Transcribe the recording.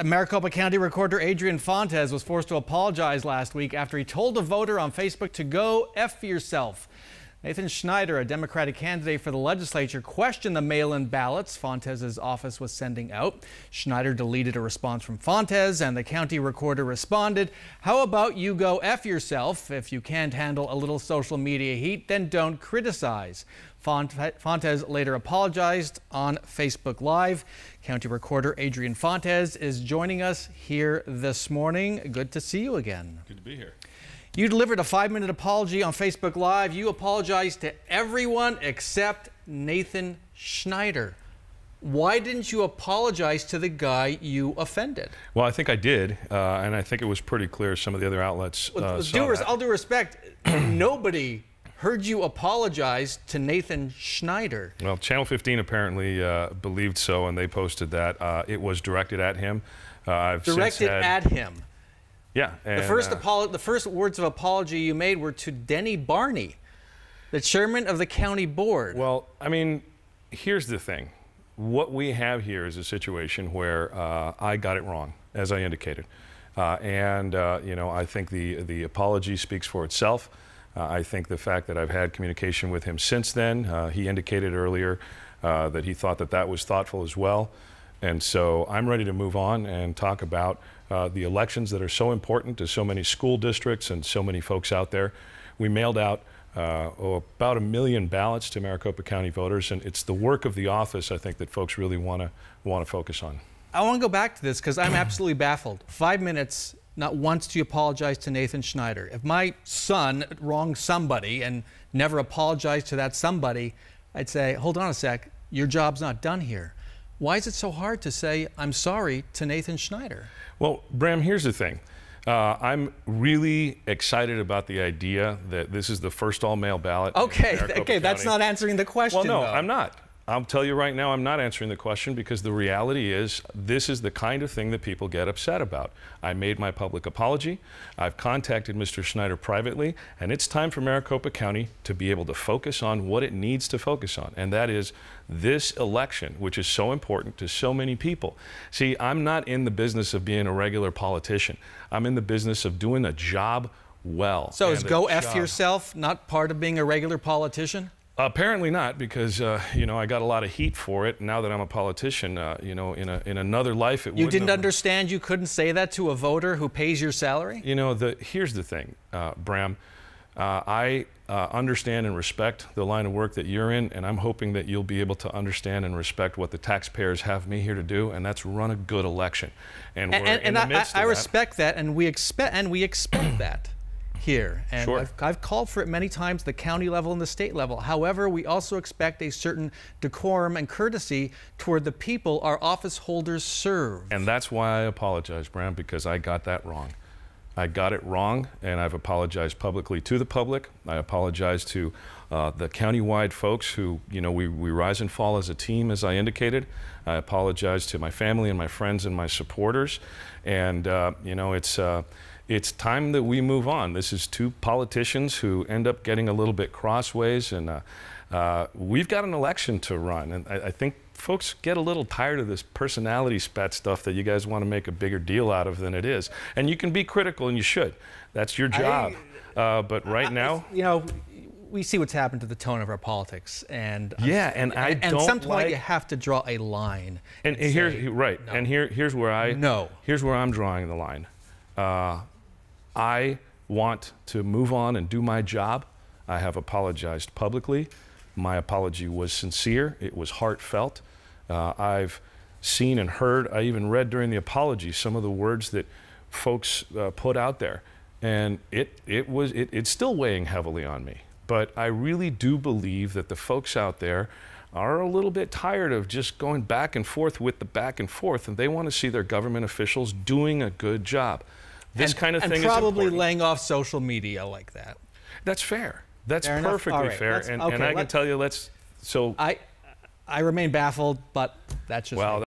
Maricopa County Recorder Adrian Fontes was forced to apologize last week after he told a voter on Facebook to go F yourself. Nathan Schneider, a Democratic candidate for the legislature, questioned the mail-in ballots Fontes' office was sending out. Schneider deleted a response from Fontes, and the county recorder responded, "How about you go F yourself? If you can't handle a little social media heat, then don't criticize." Fontes later apologized on Facebook Live. County Recorder Adrian Fontes is joining us here this morning. Good to see you again. Good to be here. You delivered a 5-minute apology on Facebook Live. You apologized to everyone except Nathan Schneider. Why didn't you apologize to the guy you offended? Well, I think I did, and I think it was pretty clear some of the other outlets saw that. All due respect, nobody heard you apologize to Nathan Schneider. Well, Channel 15 apparently believed so, and they posted that. It was directed at him. Directed at him? Yeah. And, the first words of apology you made were to Denny Barney, the chairman of the county board. Well, I mean, here's the thing. What we have here is a situation where I got it wrong, as I indicated. You know, I think the apology speaks for itself. I think the fact that I've had communication with him since then, he indicated earlier that he thought that that was thoughtful as well. And so I'm ready to move on and talk about the elections that are so important to so many school districts and so many folks out there. We mailed out about 1 million ballots to Maricopa County voters, and it's the work of the office, I think, that folks really want to focus on. I want to go back to this because I'm absolutely baffled. 5 minutes, not once do you apologize to Nathan Schneider. If my son wronged somebody and never apologized to that somebody, I'd say, hold on a sec, your job's not done here. Why is it so hard to say, I'm sorry, to Nathan Schneider? Well, Brahm, here's the thing. I'm really excited about the idea that this is the first all-mail ballot. Okay, that's not answering the question. Well, no, though. I'm not. I'll tell you right now, I'm not answering the question because the reality is this is the kind of thing that people get upset about. I made my public apology. I've contacted Mr. Schneider privately, and it's time for Maricopa County to be able to focus on what it needs to focus on, and that is this election, which is so important to so many people. See, I'm not in the business of being a regular politician. I'm in the business of doing a job well. So is go F yourself not part of being a regular politician? Apparently not, because you know, I got a lot of heat for it. Now that I'm a politician, you know, in another life, You didn't understand you couldn't say that to a voter who pays your salary? You know, here's the thing, Brahm. I understand and respect the line of work that you're in, and I'm hoping that you'll be able to understand and respect what the taxpayers have me here to do, and that's run a good election. And we're in the midst of that. I respect that, and we expect that here. And sure. I've called for it many times, the county level and the state level. However, we also expect a certain decorum and courtesy toward the people our office holders serve. And that's why I apologize, Brahm, because I got that wrong. I got it wrong, and I've apologized publicly to the public. I apologize to the countywide folks who, you know, we rise and fall as a team, as I indicated. I apologize to my family and my friends and my supporters. And, you know, it's time that we move on. This is two politicians who end up getting a little bit crossways, and we've got an election to run. And I think folks get a little tired of this personality spat stuff that you guys want to make a bigger deal out of than it is. And you can be critical, and you should. That's your job. But right now, you know, we see what's happened to the tone of our politics, and yeah, and at some point you have to draw a line. And here's right. No. And here's where here's where I'm drawing the line. I want to move on and do my job. I have apologized publicly. My apology was sincere. It was heartfelt. I've seen and heard, I even read during the apology some of the words that folks put out there. And it's still weighing heavily on me. But I really do believe that the folks out there are a little bit tired of just going back and forth with the back and forth, and they want to see their government officials doing a good job. This kind of thing is important. And probably laying off social media like that. That's fair. That's perfectly fair. And I can tell you, I remain baffled, but that's just me.